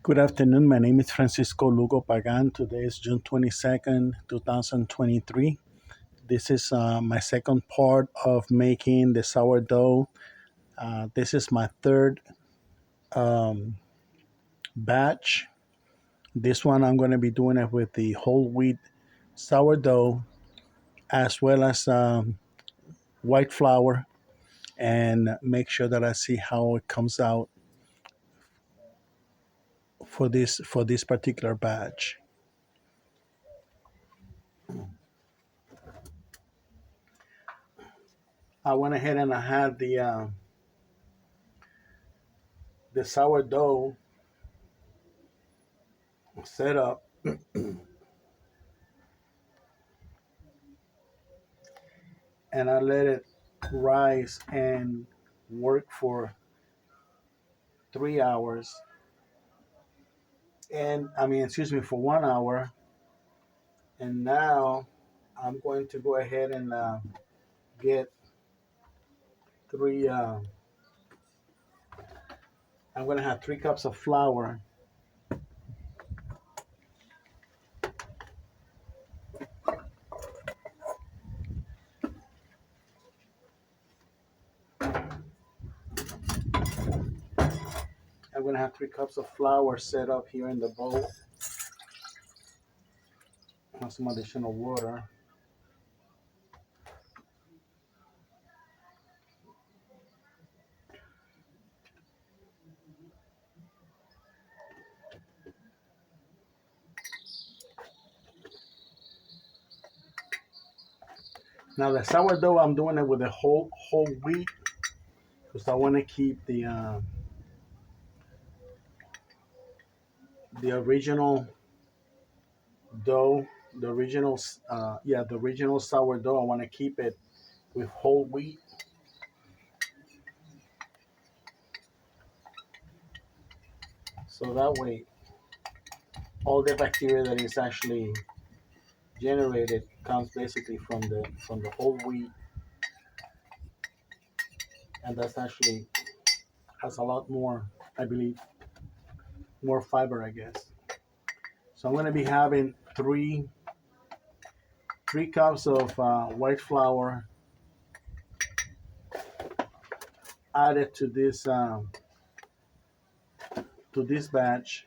Good afternoon. My name is Francisco Lugo-Pagan. Today is June 22nd, 2023. This is my second part of making the sourdough. This is my third um, batch. This one I'm going to be doing it with the whole wheat sourdough as well as white flour, and make sure that I see how it comes out for this particular batch. I went ahead and I had the sourdough set up, and I let it rise and work for 3 hours. And I mean, excuse me, for 1 hour. And now I'm going to go ahead and get three. I'm going to have 3 cups of flour. I'm going to have 3 cups of flour set up here in the bowl. And some additional water. Now the sourdough, I'm doing it with the whole wheat because I want to keep the original dough, the original sourdough. I want to keep it with whole wheat, so that way all the bacteria that is actually generated comes basically from the whole wheat, and that's actually has a lot more, I believe, more fiber, I guess. So I'm going to be having three cups of white flour added to this batch.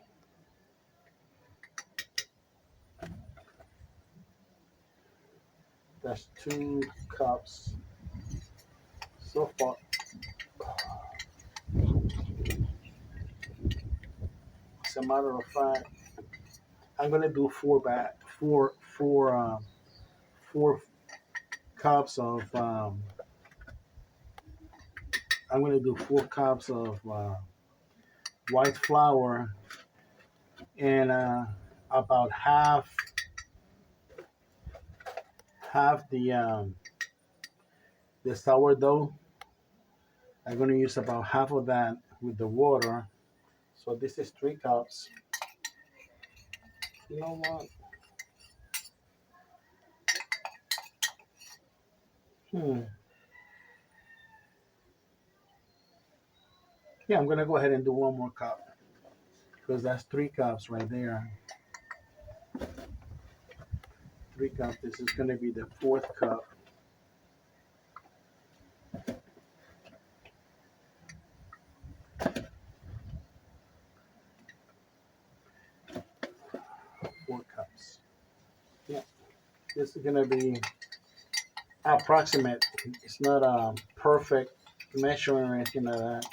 That's 2 cups so far. As a matter of fact, I'm gonna do four cups of. I'm gonna do 4 cups of white flour, and about half the sourdough. I'm gonna use about half of that with the water. So this is 3 cups. You know what? Hmm. Yeah, I'm gonna go ahead and do 1 more cup because that's 3 cups right there. 3 cups. This is gonna be the fourth cup. Four cups. Yeah, this is gonna be approximate. It's not a perfect measuring or anything like that.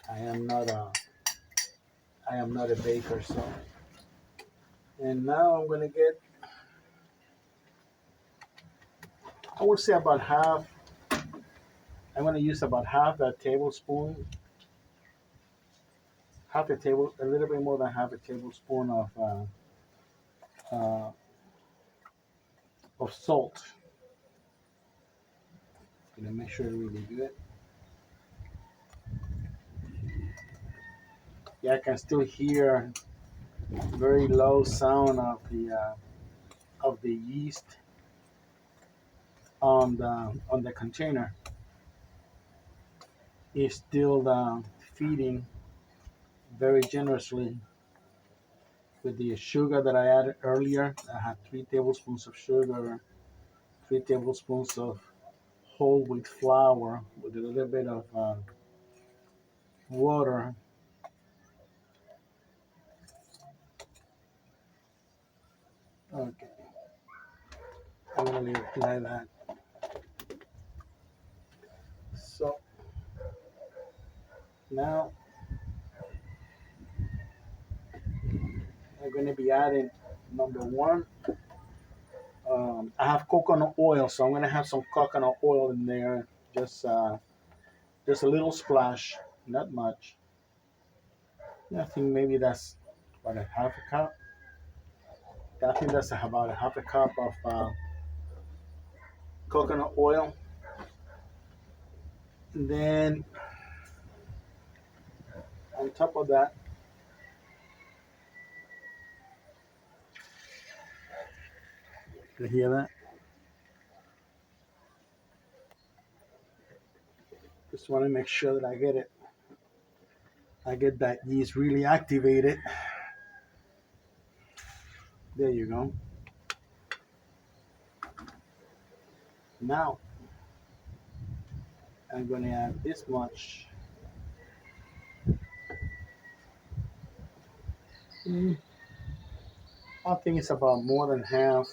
I am not a I am not a baker, so. And now I'm gonna get, I would say about half. I'm gonna use about half a tablespoon, a little bit more than half a tablespoon of salt. Gonna make sure it's really good. Yeah, I can still hear very low sound of the yeast on the container. It's still feeding very generously with the sugar that I added earlier. I had 3 tablespoons of sugar, 3 tablespoons of whole wheat flour with a little bit of water. Okay, I'm gonna leave it like that. So now I'm gonna be adding number one. I have coconut oil, so I'm gonna have some coconut oil in there. Just a little splash, not much. Yeah, I think maybe that's about a half a cup. I think that's about a half a cup of coconut oil. And then on top of that, you hear that? Just want to make sure that I get that yeast really activated. There you go. Now I'm going to add this much. Mm, I think it's about more than half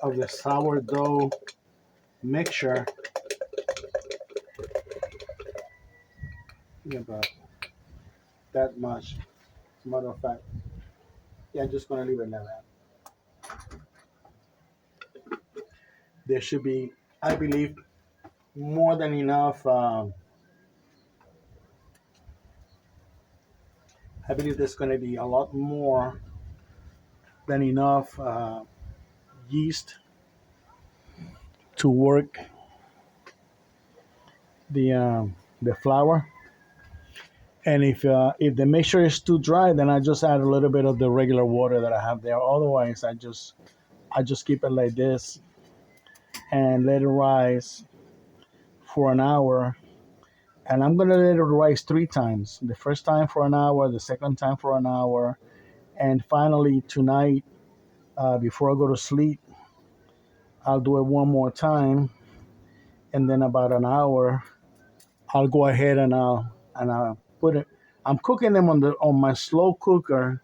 of the sourdough mixture. Yeah, about that much. As a matter of fact, yeah, I'm just going to leave it like that. There should be, I believe, more than enough. I believe there's going to be a lot more than enough yeast to work the flour. And if the mixture is too dry, then I just add a little bit of the regular water that I have there. Otherwise, I just keep it like this and let it rise for an hour. And I'm gonna let it rise 3 times. The first time for an hour, the second time for an hour, and finally tonight, before I go to sleep, I'll do it one more time, and then about an hour, I'll go ahead and I'll put it. I'm cooking them on my slow cooker,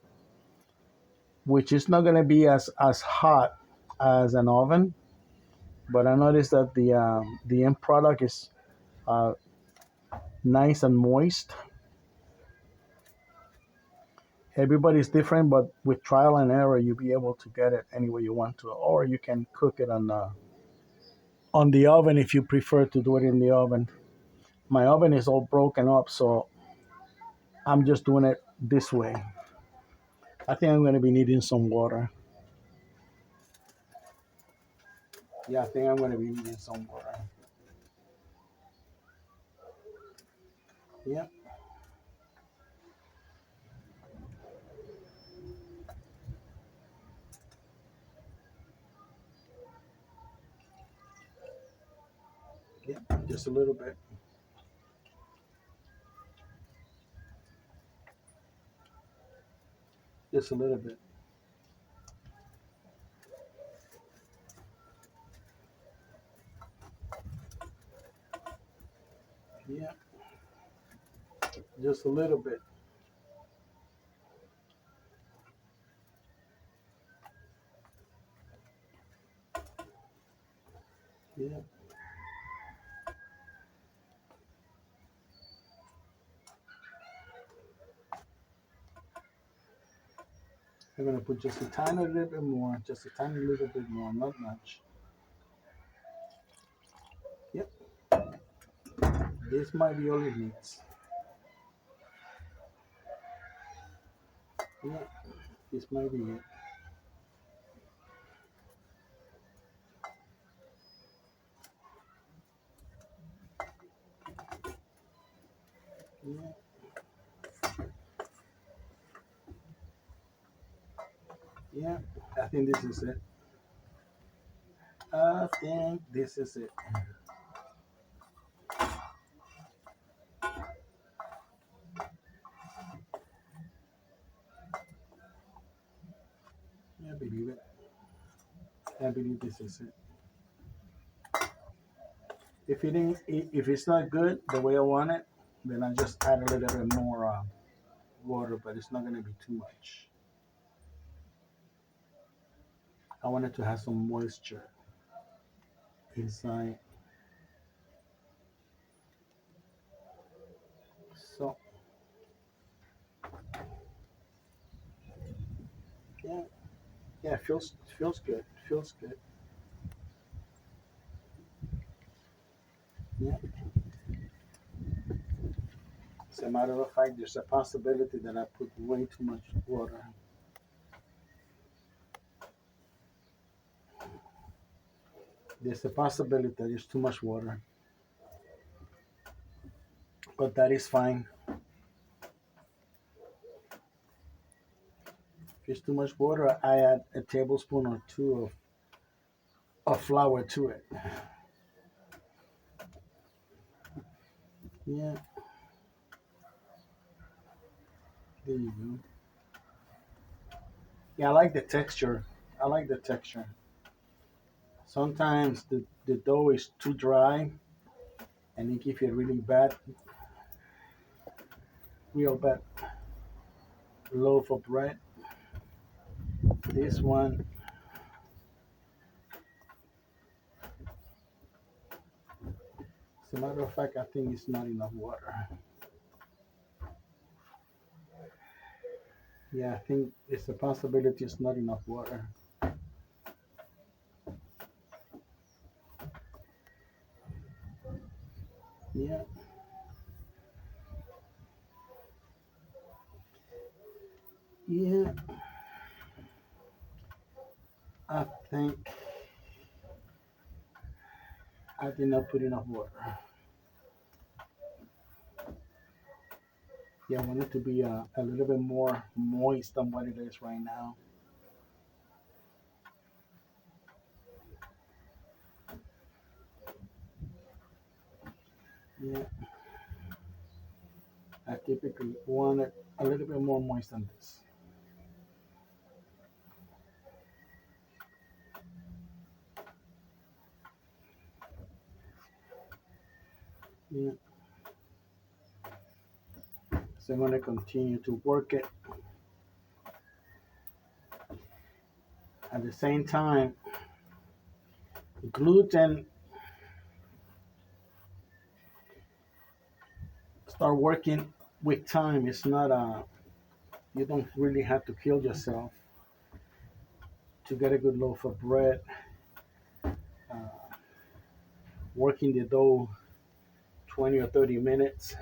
which is not gonna be as hot as an oven. But I noticed that the end product is uh, nice and moist. Everybody's different, but with trial and error, you'll be able to get it any way you want to, or you can cook it on the oven if you prefer to do it in the oven. My oven is all broken up, so I'm just doing it this way. I think I'm going to be needing some water. Yeah, I think I'm going to be needing some water. Yeah, yeah, just a little bit. Just a little bit. Yeah, just a little bit. Yeah, I'm going to put just a tiny little bit more, just a tiny little bit more, not much. Yep, this might be all it needs. Yeah, this might be it. Yeah, Yeah, I think this is it. I think this is it. I believe it. I believe this is it. If it ain't, if it's not good the way I want it, then I just add a little bit more water, but it's not gonna be too much. I want it to have some moisture inside. So yeah, yeah, it feels good. It feels good. Yeah. As a matter of fact, there's a possibility that I put way too much water. There's a possibility that there's too much water, but that is fine. If there's too much water, I add a tablespoon or two of flour to it. Yeah, there you go. Yeah, I like the texture. I like the texture. Sometimes the dough is too dry and it gives you a really bad, real bad loaf of bread. This one, as a matter of fact, I think it's not enough water. Yeah, I think it's a possibility it's not enough water. Yeah, yeah, I think I did not put enough water. Yeah, I want it to be a little bit more moist than what it is right now. Yeah, I typically want it a little bit more moist than this. Yeah, so I'm going to continue to work it. At the same time, gluten start working with time. It's not you don't really have to kill yourself to get a good loaf of bread. Uh, Working the dough 20 or 30 minutes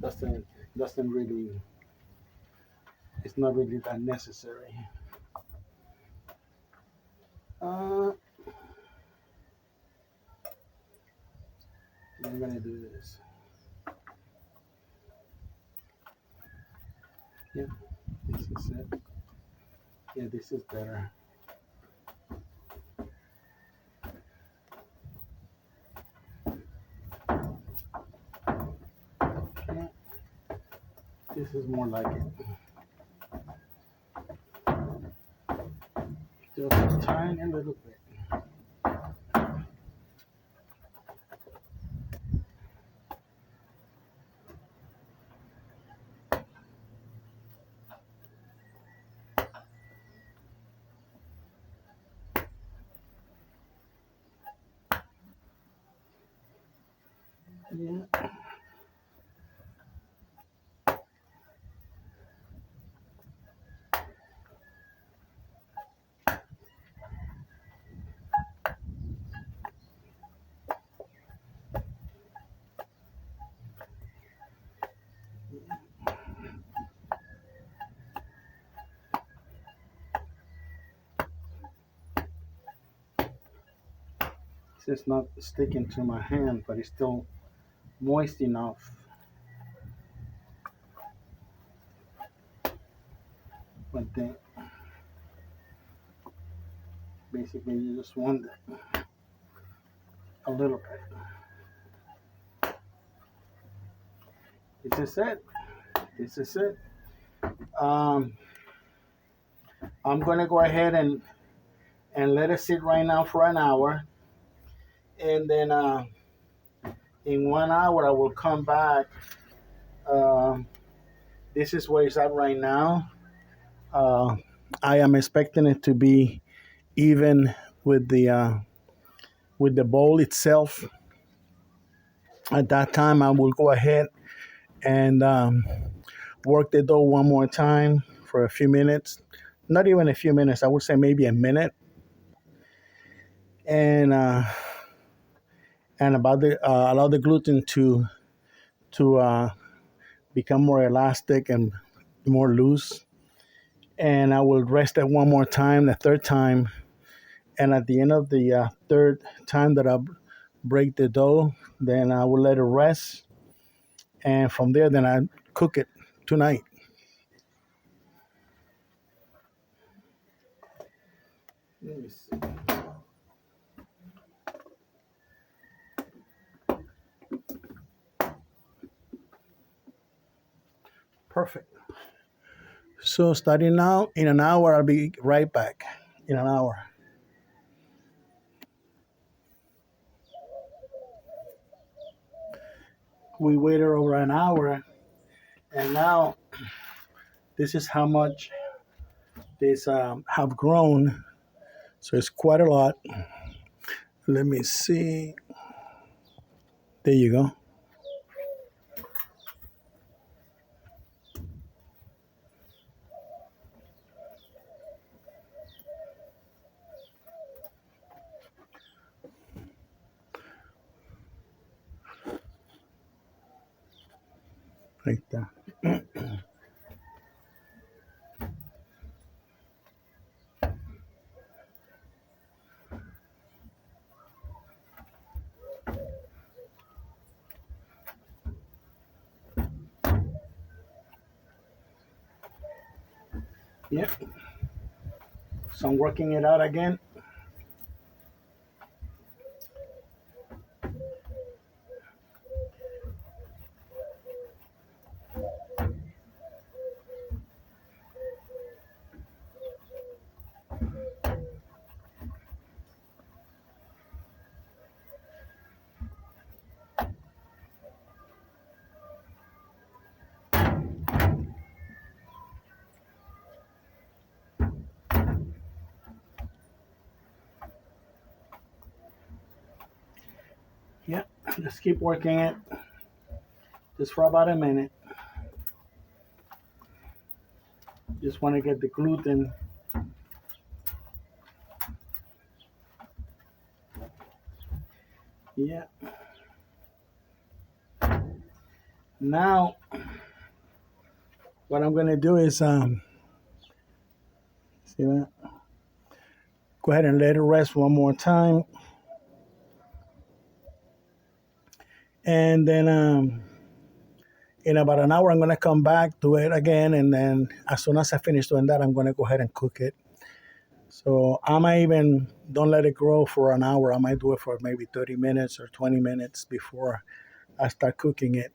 doesn't doesn't really it's not really that necessary. Uh, I'm gonna do this. Yeah, this is it. Yeah, this is better. Yeah, this is more like it. Just a tiny little bit. Yeah, it's not sticking to my hand, but it's still moist enough. But then Basically, you just want a little bit. This is it. This is it. Um, I'm gonna go ahead and let it sit right now for an hour, and then in 1 hour I will come back. Um, this is where it's at right now. Uh, I am expecting it to be even with the bowl itself. At that time, I will go ahead and work the dough one more time for a few minutes. Not even a few minutes. I would say maybe a minute, and about the allow the gluten to become more elastic and more loose. And I will rest it one more time, the third time, and at the end of the third time that I break the dough, then I will let it rest, and from there, then I cook it tonight. Let me see. Perfect. So starting now, in an hour, I'll be right back. In an hour. We waited over an hour, and now this is how much this have grown. So it's quite a lot. Let me see. There you go. Like that. Yep. So I'm working it out again. Yep. Just keep working it. Just for about a minute. Just want to get the gluten. Yeah. Now, what I'm gonna do is see that. Go ahead and let it rest one more time, and then in about an hour I'm gonna come back to it again, and then as soon as I finish doing that, I'm gonna go ahead and cook it. So I might even don't let it grow for an hour. I might do it for maybe 30 minutes or 20 minutes before I start cooking it.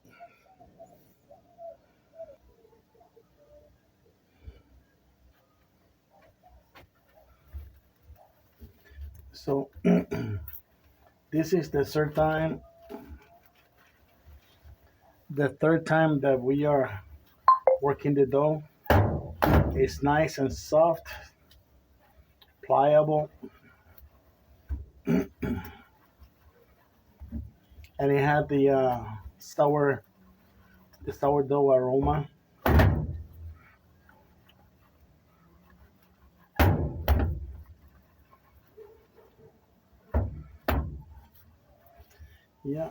So this is the third time that we are working the dough. It's nice and soft, pliable, and it had the sourdough aroma. Yeah,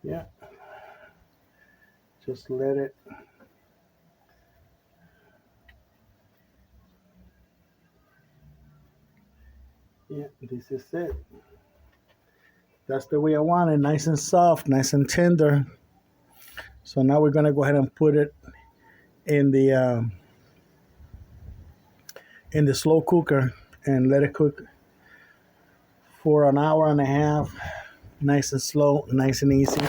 yeah. Just let it Yeah, this is it. That's the way I want it, nice and soft, nice and tender. So now we're gonna go ahead and put it in the slow cooker and let it cook for an hour and a half, nice and slow, nice and easy.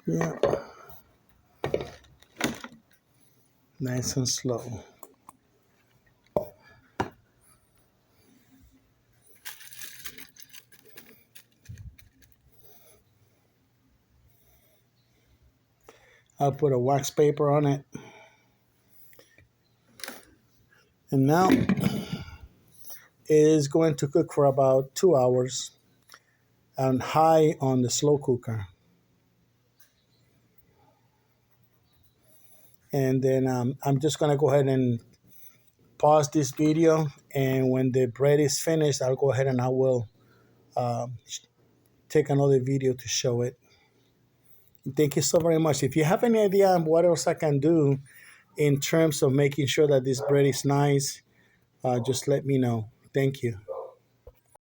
Yeah, nice and slow. I'll put a wax paper on it. And now it is going to cook for about 2 hours on high on the slow cooker. And then I'm just going to go ahead and pause this video. And when the bread is finished, I'll go ahead and I will take another video to show it. Thank you so very much. If you have any idea on what else I can do in terms of making sure that this bread is nice, just let me know. Thank you.